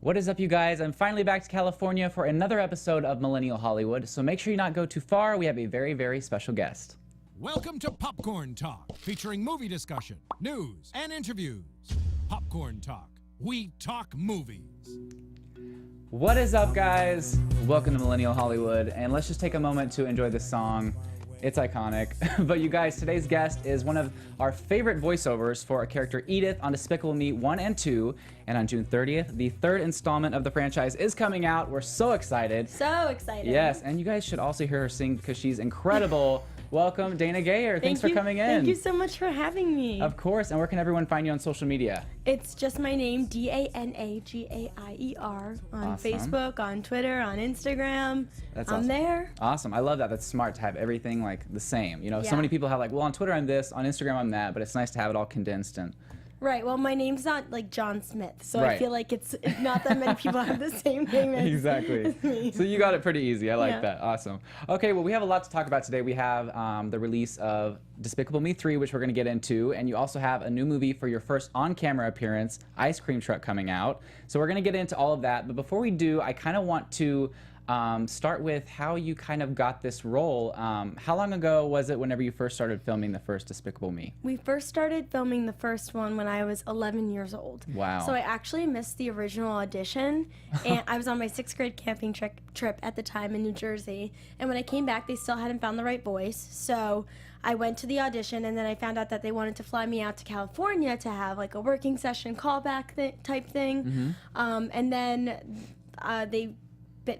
What is up, you guys? I'm finally back to California for another episode of Millennial Hollywood, so make sure you not go too far. We have a very, very special guest. Welcome to Popcorn Talk, featuring movie discussion, news, and interviews. Popcorn Talk. We talk movies. What is up, guys? Welcome to Millennial Hollywood, and let's just take a moment to enjoy this song. It's iconic. But you guys, today's guest is one of our favorite voiceovers for a character Edith on Despicable Me 1 and 2. And on June 30th, the third installment of the franchise is coming out. We're so excited. So excited. Yes, and you guys should also hear her sing because she's incredible. Welcome, Dana Gaier. Thanks for coming in. Thank you so much for having me. Of course. And where can everyone find you on social media? It's just my name, Danagaier, on Awesome. Facebook, on Twitter, on Instagram. That's I'm awesome. there. Awesome. I love that. That's smart to have everything like the same. You know, so Yeah. many people have like, well, on Twitter I'm this, on Instagram I'm that, but it's nice to have it all condensed and Right. Well, my name's not like John Smith, so I Right. feel like it's not that many people have the same name as, exactly. as me. So you got it pretty easy. I like Yeah. that. Awesome. Okay, well, we have a lot to talk about today. We have the release of Despicable Me 3, which we're going to get into, and you also have a new movie for your first on-camera appearance, Ice Cream Truck, coming out. So we're going to get into all of that, but before we do, I kind of want to start with how you kind of got this role. How long ago was it whenever you first started filming the first Despicable Me? We first started filming the first one when I was 11 years old. Wow. So I actually missed the original audition, and I was on my 6th grade camping trip at the time in New Jersey. And when I came back, they still hadn't found the right voice. So I went to the audition, and then I found out that they wanted to fly me out to California to have like a working session callback type thing. And then they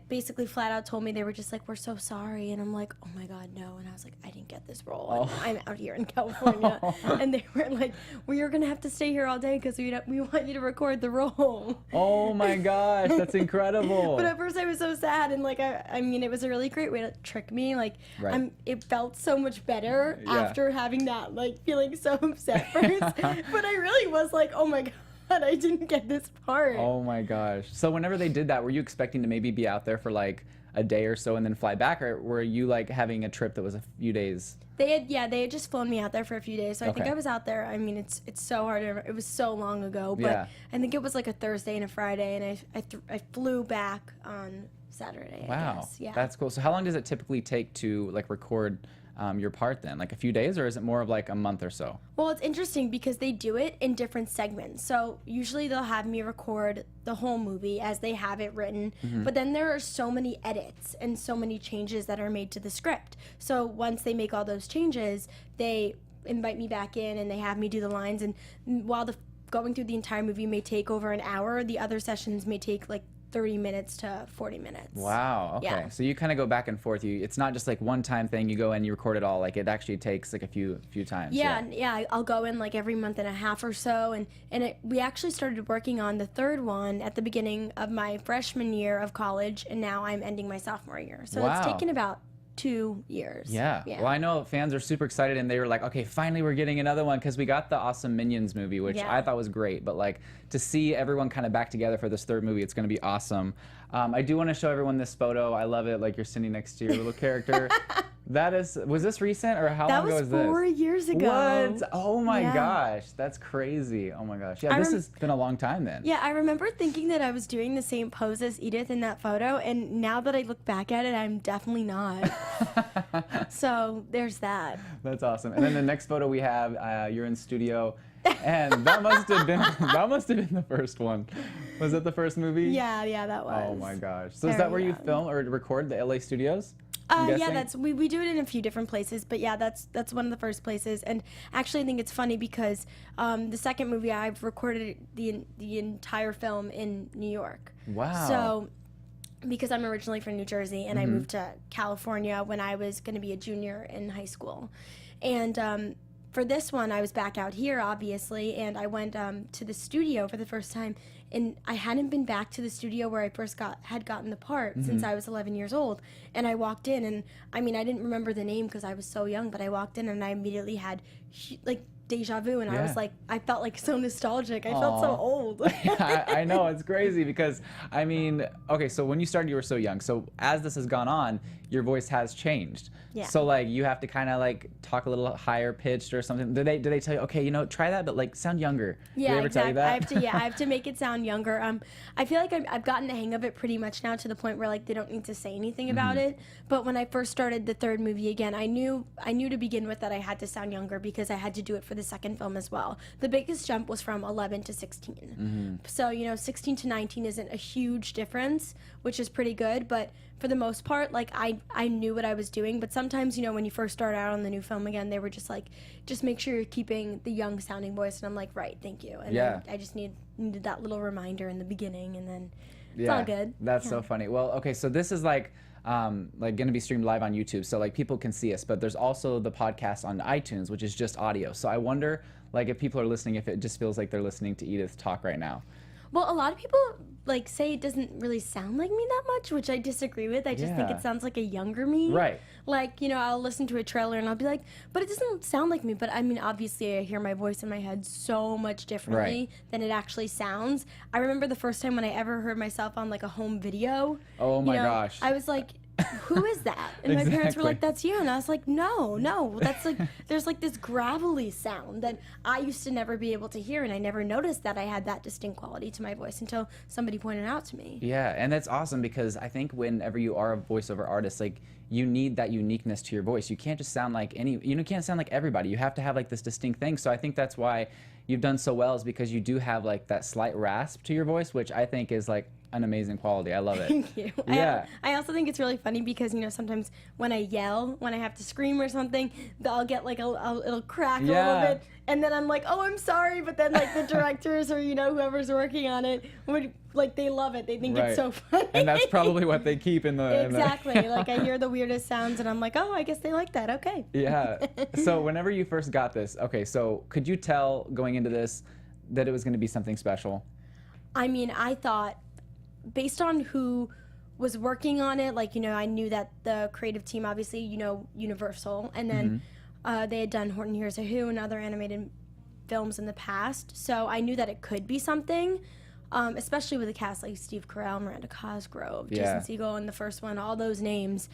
basically flat out told me, they were just like, we're so sorry. And I'm like, oh my God, no. And I was like, I didn't get this role. I'm out here in California. And they were like, well, you're going to have to stay here all day because we want you to record the role. Oh my gosh, that's incredible. But at first I was so sad. And like, I mean, it was a really great way to trick me. Like, Right. it felt so much better Yeah. after having that, like feeling so upset first. But I really was like, oh my God, I didn't get this part. Oh my gosh. So whenever they did that, were you expecting to maybe be out there for like a day or so and then fly back, or were you like having a trip that was a few days? They had just flown me out there for a few days, so I think Okay. I was out there. I mean, it's so hard. It was so long ago, but Yeah. I think it was like a Thursday and a Friday, and I flew back on Saturday. I Wow. guess. Yeah. That's cool. So how long does it typically take to like record your part then? Like a few days, or is it more of like a month or so? Well, it's interesting because they do it in different segments. So usually they'll have me record the whole movie as they have it written, but then there are so many edits and so many changes that are made to the script. So once they make all those changes, they invite me back in and they have me do the lines. And while going through the entire movie may take over an hour, the other sessions may take like 30 minutes to 40 minutes. Wow. Okay. Yeah. So you kind of go back and forth. It's not just like one time thing. You go and you record it all. Like it actually takes like a few times. Yeah, I'll go in like every month and a half or so, and we actually started working on the third one at the beginning of my freshman year of college, and now I'm ending my sophomore year. So Wow. it's taken about 2 years. Yeah. Well, I know fans are super excited, and they were like, okay, finally we're getting another one, because we got the awesome Minions movie, which Yeah. I thought was great. But like to see everyone kind of back together for this third movie, it's going to be awesome. I do want to show everyone this photo. I love it. Like you're sitting next to your little character. Was this recent, or how long ago was this? 4 years ago. What? Oh my Yeah. gosh, that's crazy. Oh my gosh. Yeah, this has been a long time then. Yeah, I remember thinking that I was doing the same pose as Edith in that photo, and now that I look back at it, I'm definitely not. So there's that. That's awesome. And then the next photo we have, you're in studio, and that must have been the first one. Was it the first movie? Yeah, that was. Oh my gosh. So is that where you film or record, the LA studios? I'm Yeah, guessing? that's we do it in a few different places, but yeah, that's one of the first places. And actually, I think it's funny because the second movie, I've recorded the entire film in New York. Wow. So because I'm originally from New Jersey and I moved to California when I was going to be a junior in high school, and for this one, I was back out here, obviously, and I went to the studio for the first time, and I hadn't been back to the studio where I first had gotten the part since I was 11 years old. And I walked in, and I mean, I didn't remember the name because I was so young, but I walked in and I immediately had like deja vu, and I was Yeah. like, I felt like so nostalgic. I felt so Aw. old. I know, it's crazy because, I mean, okay, so when you started, you were so young. So as this has gone on, your voice has changed. Yeah. So like you have to kind of like talk a little higher pitched or something. Do they tell you, okay, you know, try that, but like sound younger? Yeah, Do they ever tell you exactly. that? I have to make it sound younger. I feel like I've gotten the hang of it pretty much now to the point where like they don't need to say anything about it. But when I first started the third movie again, I knew to begin with that I had to sound younger because I had to do it for the second film as well. The biggest jump was from 11 to 16. So, you know, 16 to 19 isn't a huge difference, which is pretty good, but for the most part, like I knew what I was doing. But sometimes, you know, when you first start out on the new film again, they were just like, just make sure you're keeping the young sounding voice. And I'm like, right, thank you. And Yeah. then I just needed that little reminder in the beginning, and then it's all good. That's so funny. Well, okay, so this is like going to be streamed live on YouTube, so like people can see us. But there's also the podcast on iTunes, which is just audio. So I wonder, like, if people are listening, if it just feels like they're listening to Edith talk right now. Well, a lot of people like say it doesn't really sound like me that much, which I disagree with. I just think Yeah. it sounds like a younger me. Right. Like, you know, I'll listen to a trailer and I'll be like, but it doesn't sound like me. But I mean, obviously I hear my voice in my head so much differently than it actually sounds. I remember the first time when I ever heard myself on like a home video. Oh my you know, gosh. I was like, who is that? And my parents were like, that's you. And I was like, no, that's like, there's like this gravelly sound that I used to never be able to hear. And I never noticed that I had that distinct quality to my voice until somebody pointed out to me. Yeah, and that's awesome because I think whenever you are a voiceover artist, like you need that uniqueness to your voice. You can't just sound like you can't sound like everybody. You have to have like this distinct thing. So I think that's why you've done so well, is because you do have like that slight rasp to your voice, which I think is like an amazing quality. I love it. Thank you. Yeah. I also think it's really funny because, you know, sometimes when I yell, when I have to scream or something, I'll get like it'll crack a little bit. And then I'm like, oh, I'm sorry. But then like the directors or, you know, whoever's working on it would like, they love it. They think it's so funny. And that's probably what they keep in the... Exactly. Like I hear the weirdest sounds and I'm like, oh, I guess they like that. Okay. Yeah. So whenever you first got this, okay, so could you tell going into this that it was going to be something special? I mean, I thought, based on who was working on it, like, you know, I knew that the creative team, obviously, you know, Universal, and then they had done Horton Hears a Who and other animated films in the past, so I knew that it could be something, especially with a cast like Steve Carell, Miranda Cosgrove, Jason Segel in the first one, all those names.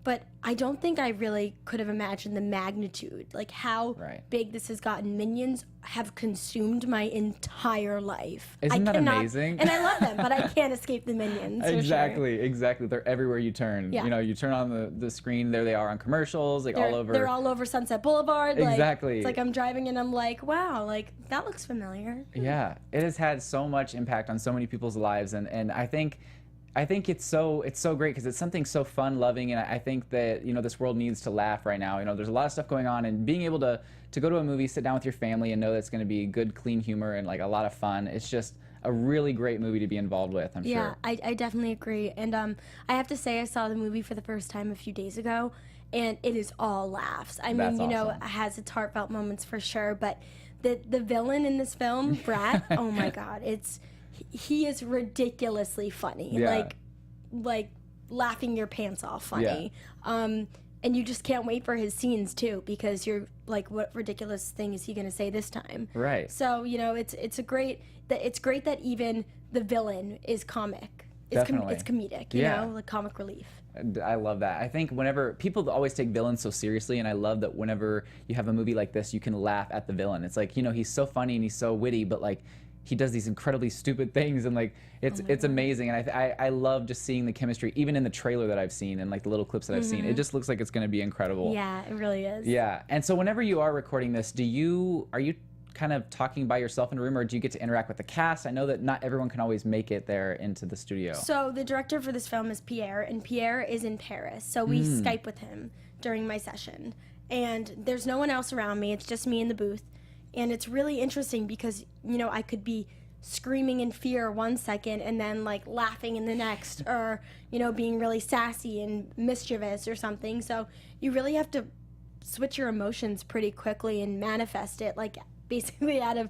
But I don't think I really could have imagined the magnitude, like how big this has gotten. Minions have consumed my entire life. Isn't that amazing? And I love them, but I can't escape the Minions. Exactly. They're everywhere you turn. Yeah. You know, you turn on the screen, there they are on commercials, like all over. They're all over Sunset Boulevard. Exactly. It's like I'm driving and I'm like, wow, like that looks familiar. Yeah, it has had so much impact on so many people's lives, and I think it's so great because it's something so fun, loving, and I think that, you know, this world needs to laugh right now. You know, there's a lot of stuff going on, and being able to go to a movie, sit down with your family, and know that it's going to be good, clean humor and like a lot of fun. It's just a really great movie to be involved with, I'm sure. Yeah, I definitely agree. And I have to say, I saw the movie for the first time a few days ago, and it is all laughs. I mean, you know, it has its heartfelt moments for sure, but the villain in this film, Brat, oh my God, he is ridiculously funny. Yeah. Like laughing your pants off funny. Yeah. And you just can't wait for his scenes too, because you're like, what ridiculous thing is he going to say this time? Right. So, you know, it's great that even the villain is comic. Definitely. It's comedic, you know, like comic relief. I love that. I think whenever people always take villains so seriously, and I love that whenever you have a movie like this, you can laugh at the villain. It's like, you know, he's so funny and he's so witty, but like he does these incredibly stupid things, and like it's amazing. And I love just seeing the chemistry, even in the trailer that I've seen and like the little clips that I've seen. It just looks like it's going to be incredible. Yeah, it really is. Yeah. And so whenever you are recording this, are you kind of talking by yourself in a room, or do you get to interact with the cast? I know that not everyone can always make it there into the studio. So the director for this film is Pierre, and Pierre is in Paris. So we Skype with him during my session. And there's no one else around me. It's just me in the booth. And it's really interesting because, you know, I could be screaming in fear one second and then like laughing in the next, or, you know, being really sassy and mischievous or something. So you really have to switch your emotions pretty quickly and manifest it like basically out of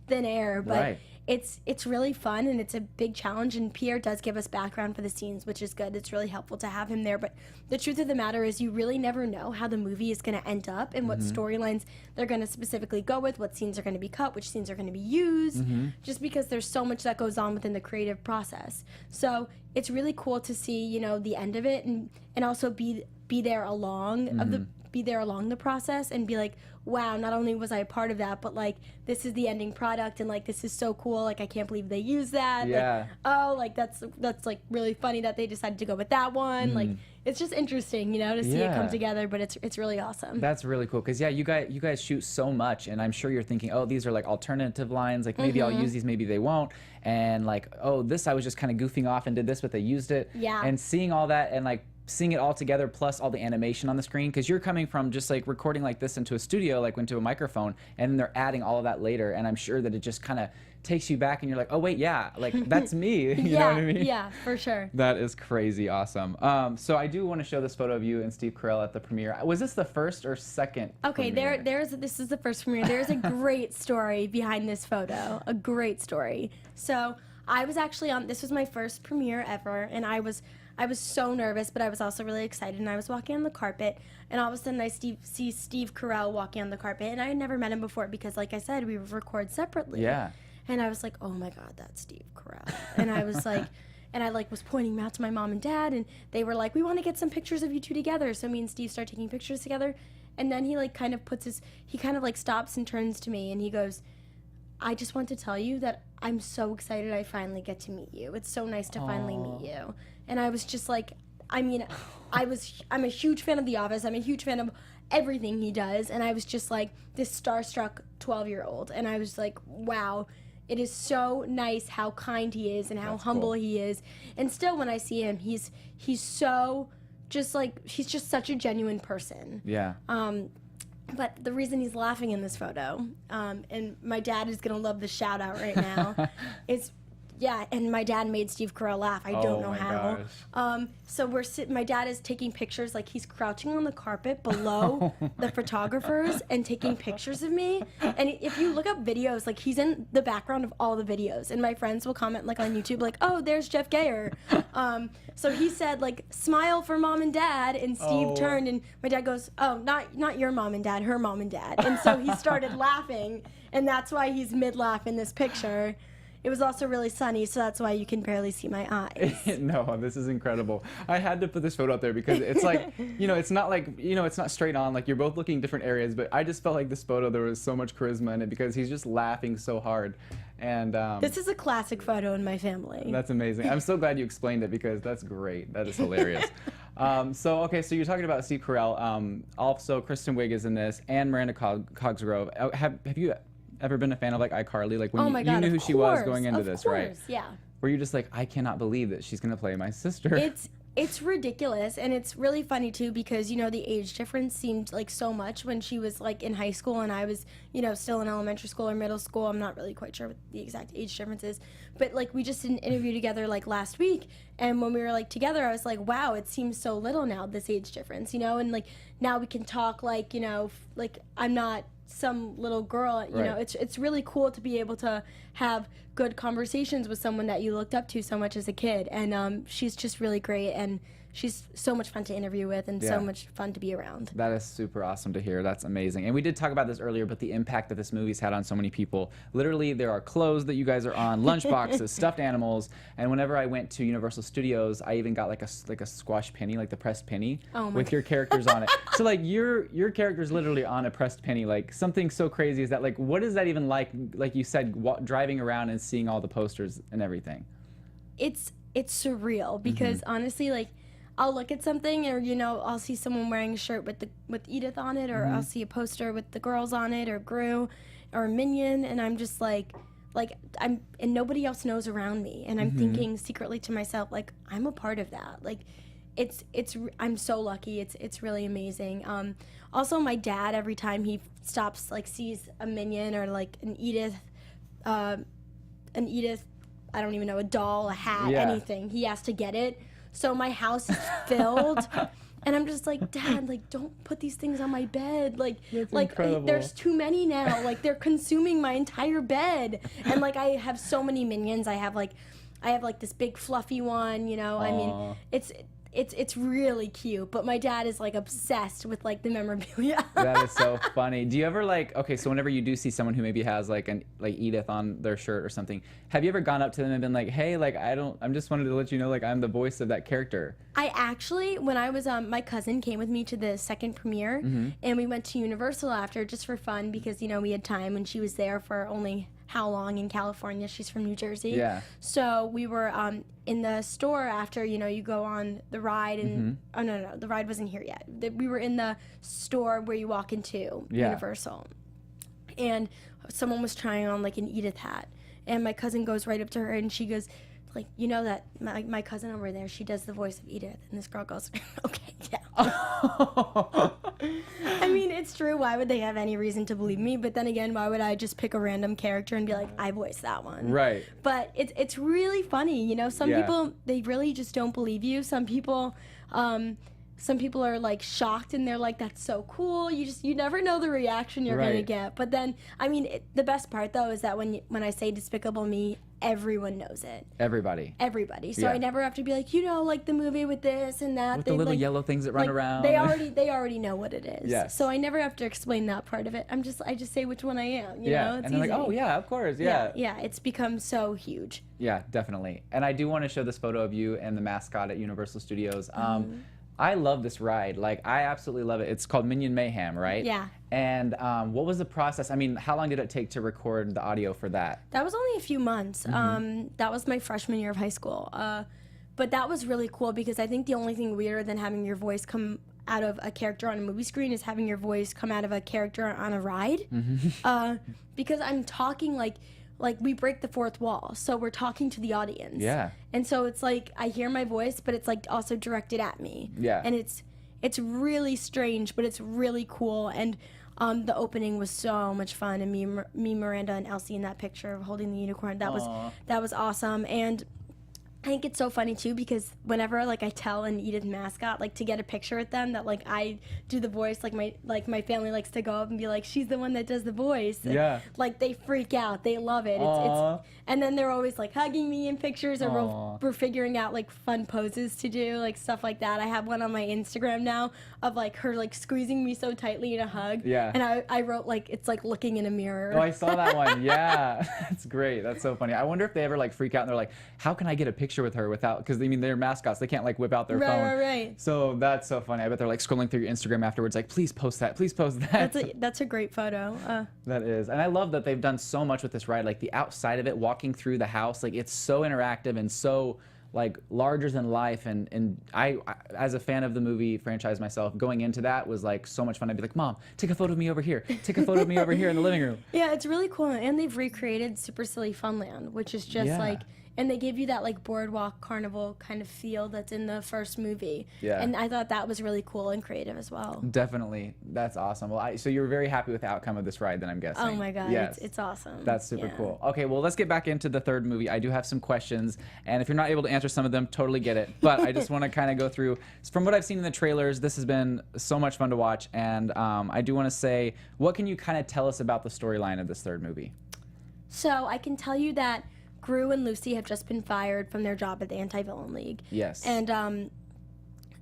thin air. But it's really fun and it's a big challenge, and Pierre does give us background for the scenes, which is good. It's really helpful to have him there, but the truth of the matter is you really never know how the movie is going to end up and what storylines they're going to specifically go with, what scenes are going to be cut, which scenes are going to be used, just because there's so much that goes on within the creative process. So it's really cool to see, you know, the end of it, and also be there along be there along the process and be like, wow, not only was I a part of that, but like this is the ending product, and like this is so cool, like I can't believe they used that. Yeah. Like, oh, like that's like really funny that they decided to go with that one. Like it's just interesting, you know, to see it come together, but it's really awesome. That's really cool, because you guys shoot so much, and I'm sure you're thinking, oh, these are like alternative lines, like maybe I'll use these, maybe they won't, and like, oh, this I was just kind of goofing off and did this, but they used it. Yeah. And seeing all that and like seeing it all together, plus all the animation on the screen, because you're coming from just like recording like this into a studio, like into a microphone, and then they're adding all of that later, and I'm sure that it just kind of takes you back and you're like, oh wait, yeah, like that's me. You know what I mean? Yeah, for sure. That is crazy awesome. So I do want to show this photo of you and Steve Carell at the premiere. Was this the first or second Okay, premiere? this is the first premiere. There's a great story behind this photo. A great story. So I was actually this was my first premiere ever, and I was so nervous, but I was also really excited, and I was walking on the carpet, and all of a sudden I see Steve Carell walking on the carpet, and I had never met him before because, like I said, we record separately. Yeah. And I was like, oh my God, that's Steve Carell. And I was like, and I like was pointing him out to my mom and dad, and they were like, we want to get some pictures of you two together. So me and Steve start taking pictures together, and then he like kind of stops and turns to me, and he goes, I just want to tell you that I'm so excited I finally get to meet you. It's so nice to finally meet you. And I was just like, I mean, I'm a huge fan of The Office. I'm a huge fan of everything he does. And I was just like this starstruck 12-year-old. And I was like, wow, it is so nice how kind he is and how humble he is. And still when I see him, he's so just like, he's just such a genuine person. Yeah. But the reason he's laughing in this photo, and my dad is going to love the shout out right now, is, yeah, and my dad made Steve Carell laugh. I don't know how. So my dad is taking pictures, like he's crouching on the carpet below the photographers and taking pictures of me. And if you look up videos, like he's in the background of all the videos. And my friends will comment like on YouTube, like, oh, there's Jeff Gaier. So he said like, smile for mom and dad. And Steve turned and my dad goes, oh, not your mom and dad, her mom and dad. And so he started laughing. And that's why he's mid-laugh in this picture. It was also really sunny, so that's why you can barely see my eyes. No, this is incredible. I had to put this photo up there because it's like, you know, it's not like, you know, it's not straight on, like you're both looking different areas, but I just felt like this photo, there was so much charisma in it because he's just laughing so hard. And this is a classic photo in my family. That's amazing. I'm so glad you explained it because that's great. That is hilarious. So you're talking about Steve Carell. Also, Kristen Wiig is in this, and Miranda Cosgrove. Have you ever been a fan of like iCarly? Like when you knew who she was going into this, right? Yeah. Were you just like, I cannot believe that she's gonna play my sister? It's ridiculous, and it's really funny too because, you know, the age difference seemed like so much when she was like in high school and I was, you know, still in elementary school or middle school. I'm not really quite sure what the exact age difference is, but like we just did an interview together like last week, and when we were like together, I was like, wow, it seems so little now, this age difference, you know, and like now we can talk like, you know, like I'm not some little girl, you know. It's really cool to be able to have good conversations with someone that you looked up to so much as a kid, and she's just really great, and she's so much fun to interview with and so much fun to be around. That is super awesome to hear. That's amazing. And we did talk about this earlier, but the impact that this movie's had on so many people. Literally, there are clothes that you guys are on, lunchboxes, stuffed animals, and whenever I went to Universal Studios, I even got like a squash penny, like the pressed penny, with your characters on it. So like your character's literally on a pressed penny. Like something so crazy is that, like, what is that even like you said, driving around and seeing all the posters and everything? It's surreal because honestly, like, I'll look at something, or, you know, I'll see someone wearing a shirt with Edith on it, or I'll see a poster with the girls on it, or Gru, or Minion, and I'm just like and nobody else knows around me, and I'm thinking secretly to myself, like, I'm a part of that. Like, I'm so lucky. It's really amazing. Also, my dad, every time he stops, like, sees a Minion or like an Edith, I don't even know, a doll, a hat, anything, he has to get it. So my house is filled, And I'm just like, Dad, like, don't put these things on my bed. Like, That's like incredible. there's too many now. Like, they're consuming my entire bed. And like, I have so many Minions. I have like this big fluffy one. You know, I mean, it's really cute. But my dad is like obsessed with like the memorabilia. That is so funny. Do you ever like, okay, so whenever you do see someone who maybe has like Edith on their shirt or something, have you ever gone up to them and been like, hey, like I'm just wanted to let you know, like I'm the voice of that character? I actually, when I was, my cousin came with me to the second premiere, and we went to Universal after just for fun because, you know, we had time when she was there for only how long in California? She's from New Jersey. Yeah. So we were in the store after, you know, you go on the ride and, oh no, the ride wasn't here yet. We were in the store where you walk into Universal. And someone was trying on like an Edith hat. And my cousin goes right up to her and she goes, like, you know that my cousin over there, she does the voice of Edith. And this girl goes, okay, yeah. I mean, it's true. Why would they have any reason to believe me? But then again, why would I just pick a random character and be like, I voiced that one? Right. But it's really funny. You know, some people, they really just don't believe you. Some people are like shocked and they're like, that's so cool. You never know the reaction you're going to get. But then, I mean, the best part though is that when I say Despicable Me, everyone knows it. Everybody. So I never have to be like, you know, like the movie with this and that. With the little yellow things that run around. They already know what it is. Yes. So I never have to explain that part of it. I just say which one I am. You know, it's and they're easy. like, oh yeah, of course, yeah. Yeah, it's become so huge. Yeah, definitely. And I do want to show this photo of you and the mascot at Universal Studios. I love this ride. Like, I absolutely love it. It's called Minion Mayhem, right? Yeah. And what was the process? I mean, how long did it take to record the audio for that? That was only a few months. That was my freshman year of high school. But that was really cool because I think the only thing weirder than having your voice come out of a character on a movie screen is having your voice come out of a character on a ride. Because I'm talking like we break the fourth wall, so we're talking to the audience. Yeah. And so it's like I hear my voice, but it's like also directed at me. Yeah. And it's really strange, but it's really cool. And the opening was so much fun, and me, Miranda, and Elsie in that picture of holding the unicorn. That was awesome. And I think it's so funny too because whenever like I tell an Edith mascot like to get a picture with them that like I do the voice, like my family likes to go up and be like, she's the one that does the voice. And, like they freak out, they love it. It's and then they're always like hugging me in pictures, or we're figuring out like fun poses to do, like stuff like that. I have one on my Instagram now of like her like squeezing me so tightly in a hug. Yeah. And I wrote like it's like looking in a mirror. Oh, I saw that one. Yeah. That's great. That's so funny. I wonder if they ever like freak out and they're like, how can I get a picture with her without, because I mean they're mascots, they can't like whip out their phone. Right. So that's so funny. I bet they're like scrolling through your Instagram afterwards like, please post that, please post that. That's a great photo. That is. And I love that they've done so much with this ride, like the outside of it, walking through the house, like it's so interactive and so like larger than life. And I as a fan of the movie franchise myself, going into that was like so much fun. I'd be like, Mom, take a photo of me over here, take a photo of me over here in the living room. Yeah, it's really cool. And they've recreated Super Silly Funland, which is just like, and they give you that like boardwalk carnival kind of feel that's in the first movie. Yeah. And I thought that was really cool and creative as well. Definitely. That's awesome. Well, so you were very happy with the outcome of this ride then, I'm guessing. Oh my God. Yes. It's awesome. That's super cool. Okay, well, let's get back into the third movie. I do have some questions, and if you're not able to answer some of them, totally get it. But I just want to kind of go through, from what I've seen in the trailers, this has been so much fun to watch, and I do want to say, what can you kind of tell us about the storyline of this third movie? So I can tell you that Gru and Lucy have just been fired from their job at the Anti-Villain League. Yes. And,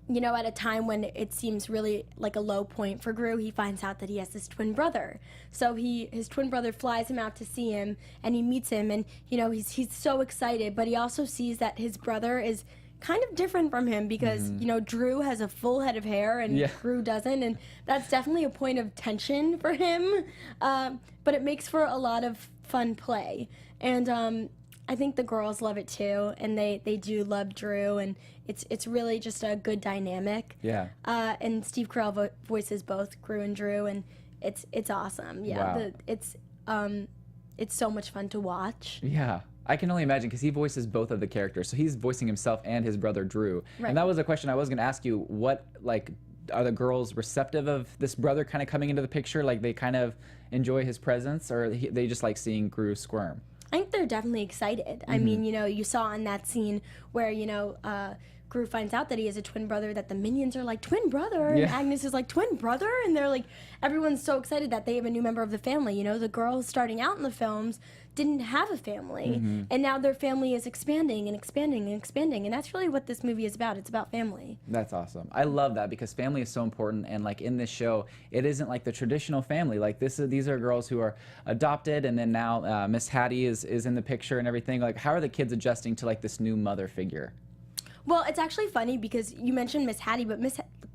you know, at a time when it seems really like a low point for Gru, he finds out that he has this twin brother. So his twin brother flies him out to see him, and he meets him, and, you know, he's so excited, but he also sees that his brother is kind of different from him because, you know, Drew has a full head of hair and Gru doesn't, and that's definitely a point of tension for him. But it makes for a lot of fun play. And, I think the girls love it too, and they do love Drew, and it's really just a good dynamic. Yeah. And Steve Carell voices both Gru and Drew, and it's awesome. Yeah. Wow. It's so much fun to watch. Yeah. I can only imagine, because he voices both of the characters, so he's voicing himself and his brother Drew. Right. And that was a question I was going to ask you. What, like, are the girls receptive of this brother kind of coming into the picture? Like, they kind of enjoy his presence, or they just like seeing Gru squirm? I think they're definitely excited. I mean, you know, you saw in that scene where, you know, Gru finds out that he has a twin brother, that the minions are like, twin brother, and Agnes is like, twin brother, and they're like, everyone's so excited that they have a new member of the family. You know, the girls starting out in the films didn't have a family, and now their family is expanding and expanding and expanding, and that's really what this movie is about. It's about family. That's awesome. I love that because family is so important, and like in this show, it isn't like the traditional family. Like these are girls who are adopted, and then now Miss Hattie is in the picture and everything. Like, how are the kids adjusting to like this new mother figure? Well, it's actually funny because you mentioned Miss Hattie, but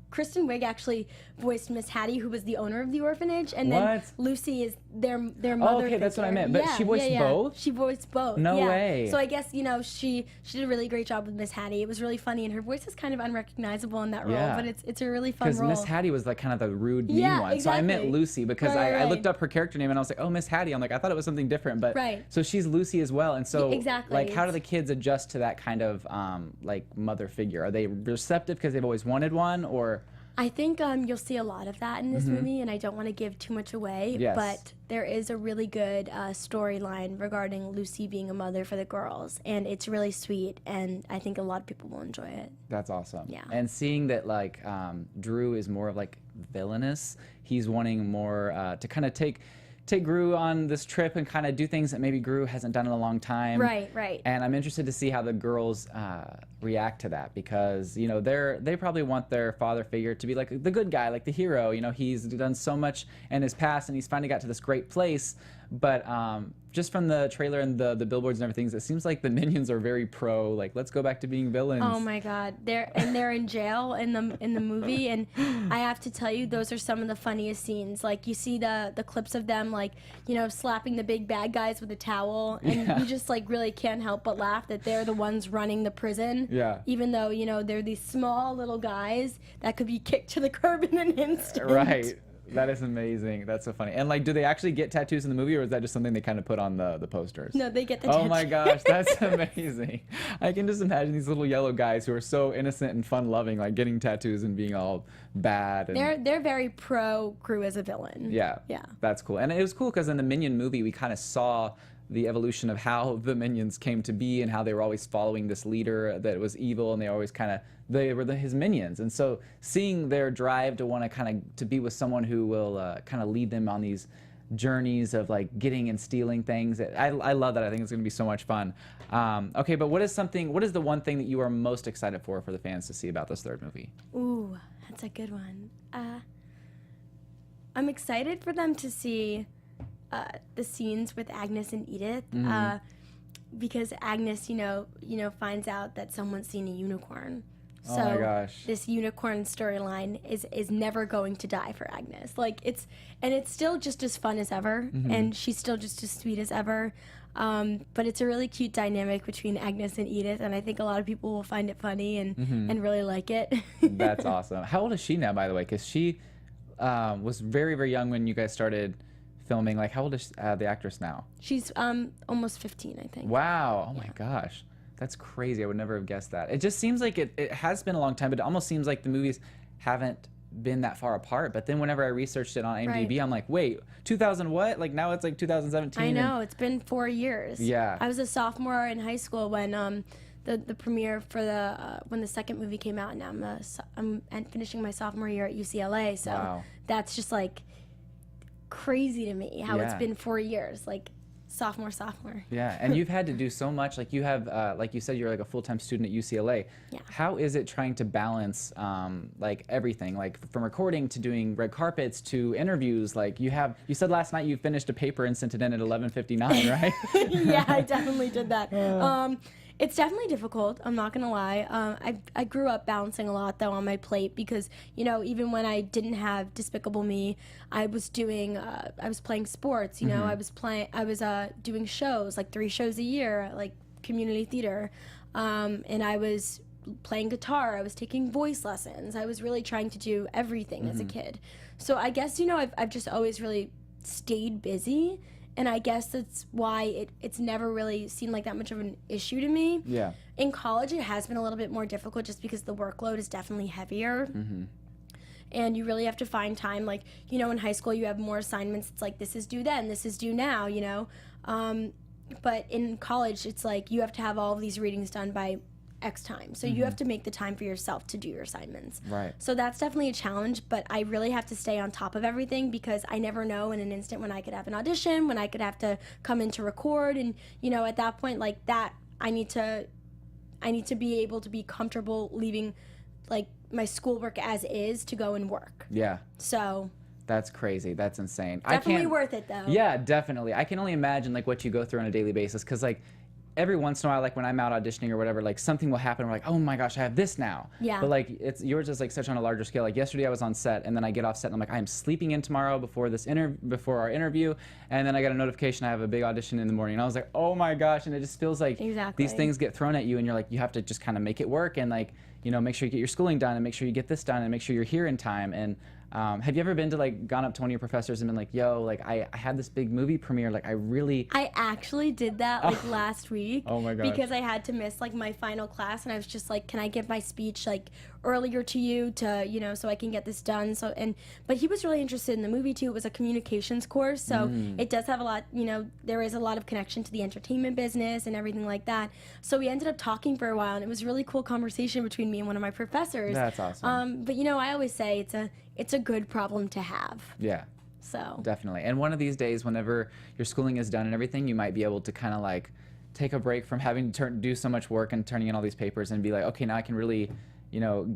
Kristen Wiig actually voiced Miss Hattie, who was the owner of the orphanage, and then Lucy is their mother. Oh, okay, figure. that's what I meant. But she voiced both? She voiced both. No way. So I guess, you know, she did a really great job with Miss Hattie. It was really funny, and her voice is kind of unrecognizable in that role, but it's a really fun role. Because Miss Hattie was like kind of the rude, mean one. Exactly. So I meant Lucy because Right. I looked up her character name and I was like, oh, Miss Hattie. I'm like, I thought it was something different, but so she's Lucy as well. And so like, how do the kids adjust to that kind of like mother figure? Are they receptive because they've always wanted one, or? I think you'll see a lot of that in this movie, and I don't want to give too much away, but there is a really good storyline regarding Lucy being a mother for the girls, and it's really sweet, and I think a lot of people will enjoy it. That's awesome. Yeah. And seeing that like Drew is more of like villainous, he's wanting more to kind of take Gru on this trip and kind of do things that maybe Gru hasn't done in a long time. Right. And I'm interested to see how the girls react to that because, you know, they probably want their father figure to be like the good guy, like the hero. You know, he's done so much in his past and he's finally got to this great place. But just from the trailer and the billboards and everything, it seems like the Minions are very pro, like, let's go back to being villains. Oh my God, they're in jail in the movie, and I have to tell you, those are some of the funniest scenes. Like, you see the clips of them, like, you know, slapping the big bad guys with a towel, and you just like really can't help but laugh that they're the ones running the prison. Yeah. Even though, you know, they're these small little guys that could be kicked to the curb in an instant. Right. That is amazing. That's so funny. And like, do they actually get tattoos in the movie, or is that just something they kind of put on the posters? No, they get the tattoos. Oh my gosh, that's amazing. I can just imagine these little yellow guys who are so innocent and fun-loving, like getting tattoos and being all bad. And they're very pro Gru as a villain. Yeah. That's cool. And it was cool because in the Minion movie, we kind of saw the evolution of how the Minions came to be and how they were always following this leader that was evil, and they always they were his minions. And so seeing their drive to want to kind of to be with someone who will kind of lead them on these journeys of like getting and stealing things, I love that. I think it's going to be so much fun. Okay, but what is the one thing that you are most excited for the fans to see about this third movie? Ooh, that's a good one. I'm excited for them to see the scenes with Agnes and Edith, because Agnes, you know, finds out that someone's seen a unicorn. So oh my gosh. This unicorn storyline is never going to die for Agnes. Like, it's still just as fun as ever, and she's still just as sweet as ever. But it's a really cute dynamic between Agnes and Edith, and I think a lot of people will find it funny and really like it. That's awesome. How old is she now, by the way? Because she was very, very young when you guys started filming. Like, how old is the actress now? She's almost 15, I think. Wow. Oh my gosh. That's crazy. I would never have guessed that. It just seems like it has been a long time, but it almost seems like the movies haven't been that far apart. But then whenever I researched it on IMDb, I'm like, wait, 2000 what? Like, now it's like 2017. I know. It's been 4 years. Yeah. I was a sophomore in high school when the premiere for when the second movie came out, and now I'm finishing my sophomore year at UCLA. So that's just like crazy to me how it's been 4 years. Like, sophomore. Yeah, and you've had to do so much. Like, you have, like you said, you're like a full-time student at UCLA. Yeah. How is it trying to balance, like, everything, like from recording to doing red carpets to interviews? Like, you said last night you finished a paper and sent it in at 11:59, right? Yeah, I definitely did that. It's definitely difficult, I'm not gonna lie. I grew up balancing a lot though on my plate because, you know, even when I didn't have Despicable Me, I was playing sports, you know, I was doing shows, like 3 shows a year, like community theater, and I was playing guitar, I was taking voice lessons, I was really trying to do everything as a kid. So I guess, you know, I've just always really stayed busy. And I guess that's why it's never really seemed like that much of an issue to me. Yeah. In college, it has been a little bit more difficult just because the workload is definitely heavier. And you really have to find time. Like, you know, in high school, you have more assignments. It's like, this is due then, this is due now, you know. But in college, it's like you have to have all of these readings done by X time. So you have to make the time for yourself to do your assignments. Right. So that's definitely a challenge, but I really have to stay on top of everything because I never know in an instant when I could have an audition, when I could have to come in to record. And, you know, at that point, like that, I need to be able to be comfortable leaving like my schoolwork as is to go and work. Yeah. So That's crazy. That's insane. definitely worth it though. Yeah, definitely. I can only imagine like what you go through on a daily basis because like every once in a while, like when I'm out auditioning or whatever, like something will happen. We're like, oh my gosh, I have this now. Yeah. But like yours is like such on a larger scale. Like yesterday I was on set and then I get off set and I'm like, I'm sleeping in tomorrow before our interview, and then I got a notification I have a big audition in the morning. And I was like, oh my gosh, and it just feels like these things get thrown at you and you're like, you have to just kind of make it work and like, you know, make sure you get your schooling done and make sure you get this done and make sure you're here in time. And have you ever been to like gone up to one of your professors and been like, yo, like I had this big movie premiere, like I actually did that like last week. Oh my gosh. Because I had to miss like my final class and I was just like, can I give my speech like earlier to you to, you know, so I can get this done. But he was really interested in the movie too. It was a communications course, so it does have a lot, you know, there is a lot of connection to the entertainment business and everything like that. So we ended up talking for a while and it was a really cool conversation between me and one of my professors. That's awesome. But you know, I always say it's a good problem to have. Yeah. So definitely. And one of these days, whenever your schooling is done and everything, you might be able to kind of like take a break from having to do so much work and turning in all these papers and be like, okay, now I can really, you know,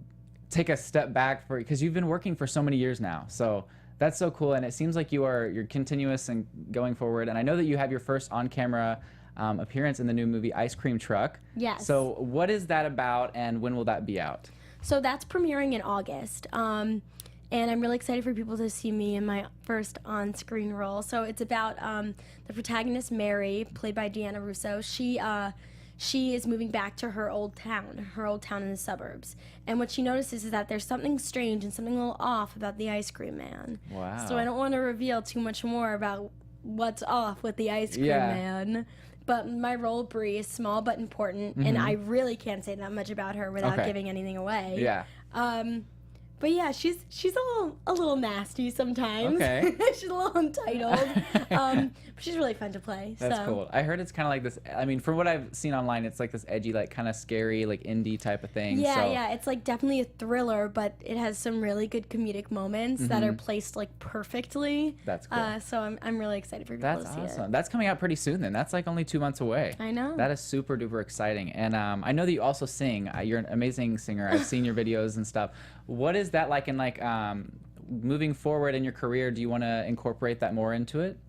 take a step back because you've been working for so many years now. So that's so cool. And it seems like you're continuous and going forward. And I know that you have your first on-camera appearance in the new movie Ice Cream Truck. Yes. So what is that about and when will that be out? So that's premiering in August. And I'm really excited for people to see me in my first on-screen role. So it's about the protagonist, Mary, played by Deanna Russo. She is moving back to her old town in the suburbs. And what she notices is that there's something strange and something a little off about the ice cream man. Wow. So I don't want to reveal too much more about what's off with the ice cream man. But my role, Bree, is small but important, and I really can't say that much about her without giving anything away. Yeah. But yeah, she's a little nasty sometimes. Okay. She's a little untitled. But she's really fun to play. That's cool. I heard it's kind of like this. I mean, from what I've seen online, it's like this edgy, like kind of scary, like indie type of thing. Yeah. It's like definitely a thriller, but it has some really good comedic moments that are placed like perfectly. That's cool. So I'm really excited for people to see it. That's awesome. That's coming out pretty soon then. That's like only 2 months away. I know. That is super duper exciting. And I know that you also sing. You're an amazing singer. I've seen your videos and stuff. What is that like in like moving forward in your career? Do you want to incorporate that more into it?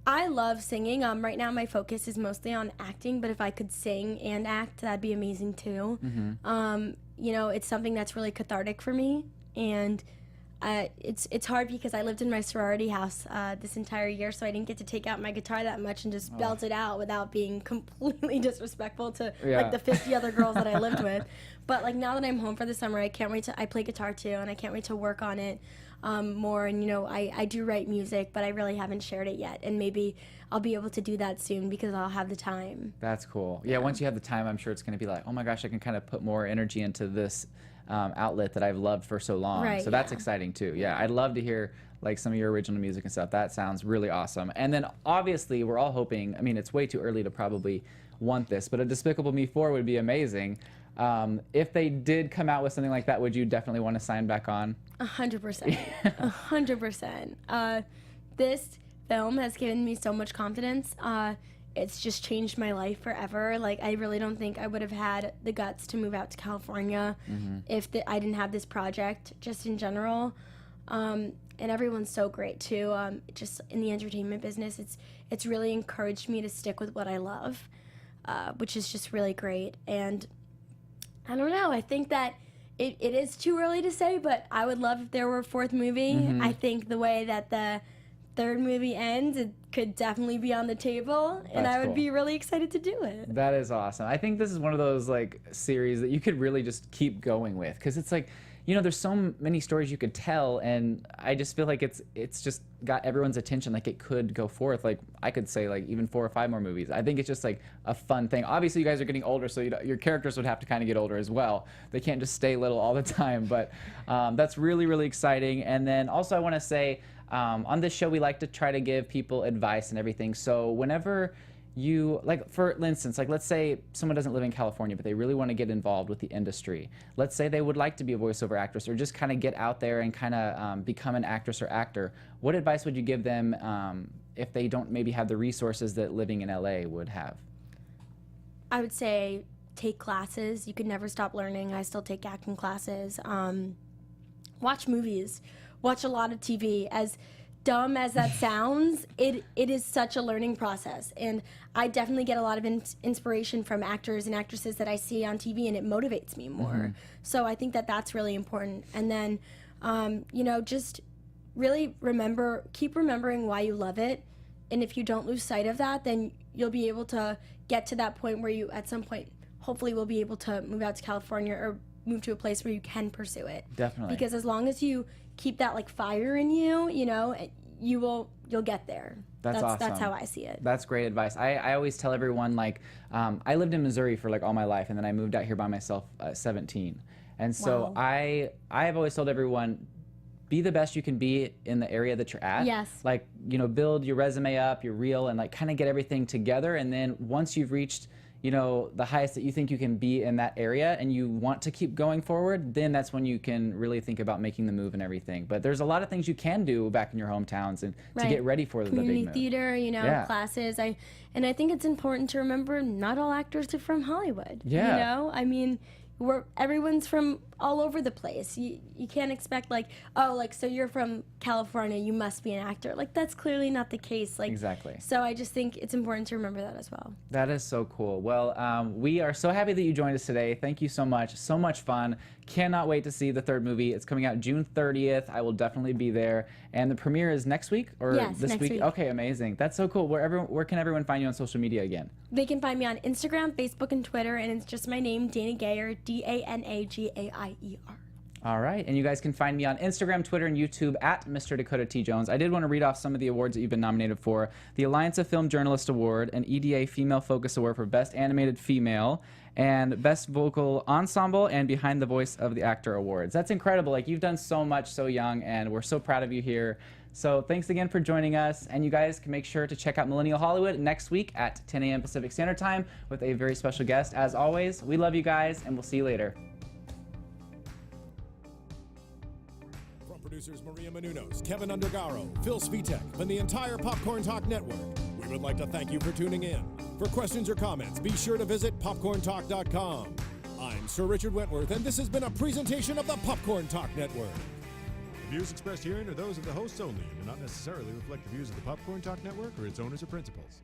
I love singing. Right now my focus is mostly on acting, but if I could sing and act, that'd be amazing too. You know, it's something that's really cathartic for me, and it's hard because I lived in my sorority house this entire year, so I didn't get to take out my guitar that much and just belt it out without being completely disrespectful to like the 50 other girls that I lived with. But like now that I'm home for the summer, I can't wait to. I play guitar too, and I can't wait to work on it more. And you know, I do write music, but I really haven't shared it yet, and maybe I'll be able to do that soon because I'll have the time. That's cool. Yeah, once you have the time, I'm sure it's going to be like, oh my gosh, I can kind of put more energy into this outlet that I've loved for so long. Right, so that's exciting too. Yeah, I'd love to hear like some of your original music and stuff. That sounds really awesome. And then obviously we're all hoping, I mean, it's way too early to probably want this, but a Despicable Me 4 would be amazing. If they did come out with something like that, would you definitely want to sign back on? 100%. 100%. This film has given me so much confidence. It's just changed my life forever. Like, I really don't think I would have had the guts to move out to California if I didn't have this project, just in general. And everyone's so great, too. Just in the entertainment business, it's really encouraged me to stick with what I love, which is just really great. And I don't know. I think that it is too early to say, but I would love if there were a fourth movie. I think the way that the third movie ends, it could definitely be on the table, and I would be really excited to do it. That is awesome. I think this is one of those like series that you could really just keep going with, because it's like, you know, there's so many stories you could tell, and I just feel like it's just got everyone's attention. Like, it could go forth. Like, I could say like even 4 or 5 more movies. I think it's just like a fun thing. Obviously, you guys are getting older, so your characters would have to kind of get older as well. They can't just stay little all the time. But that's really, really exciting. And then also I want to say, on this show, we like to try to give people advice and everything. So whenever you, like, for instance, like, let's say someone doesn't live in California, but they really want to get involved with the industry. Let's say they would like to be a voiceover actress or just kind of get out there and kind of become an actress or actor. What advice would you give them if they don't maybe have the resources that living in LA would have? I would say take classes. You could never stop learning. I still take acting classes. Watch movies. Watch a lot of TV. As dumb as that sounds, it is such a learning process. And I definitely get a lot of inspiration from actors and actresses that I see on TV, and it motivates me more. So I think that that's really important. And then, you know, just really keep remembering why you love it. And if you don't lose sight of that, then you'll be able to get to that point where you, at some point, hopefully will be able to move out to California or move to a place where you can pursue it. Definitely. Because as long as you keep that like fire in you, you know, you'll get there. That's awesome. That's how I see it. That's great advice. I always tell everyone, like, I lived in Missouri for like all my life, and then I moved out here by myself at 17. And so Wow. I've always told everyone, be the best you can be in the area that you're at. Yes. Like, you know, build your resume up, your reel, and like kind of get everything together. And then once you've reached, you know, the highest that you think you can be in that area and you want to keep going forward, then that's when you can really think about making the move and everything. But there's a lot of things you can do back in your hometowns and to get ready for the big Community move. theater, you know, classes. I think it's important to remember not all actors are from Hollywood. Yeah. You know, I mean, everyone's from all over the place. You can't expect like, oh, like, so you're from California, you must be an actor. Like, that's clearly not the case. Like, exactly. So I just think it's important to remember that as well. That is so cool. Well, we are so happy that you joined us today. Thank you so much. So much fun. Cannot wait to see the third movie. It's coming out June 30th. I will definitely be there. And the premiere is next week or this next week? week. Okay, amazing. That's so cool. Where can everyone find you on social media again? They can find me on Instagram, Facebook, and Twitter, and it's just my name, Dana Gaier, DANAGAIER. All right, and you guys can find me on Instagram, Twitter, and YouTube at Mr. Dakota T. Jones. I did want to read off some of the awards that you've been nominated for. The Alliance of Film Journalists Award, an EDA Female Focus Award for Best Animated Female, and Best Vocal Ensemble, and Behind the Voice of the Actor Awards. That's incredible. Like, you've done so much so young, and we're so proud of you here. So thanks again for joining us, and you guys can make sure to check out Millennial Hollywood next week at 10 a.m. Pacific Standard Time with a very special guest. As always, we love you guys, and we'll see you later. Producers Maria Menounos, Kevin Undergaro, Phil Svitek, and the entire Popcorn Talk Network, we would like to thank you for tuning in. For questions or comments, be sure to visit popcorntalk.com. I'm Sir Richard Wentworth, and this has been a presentation of the Popcorn Talk Network. The views expressed herein are those of the hosts only and do not necessarily reflect the views of the Popcorn Talk Network or its owners or principals.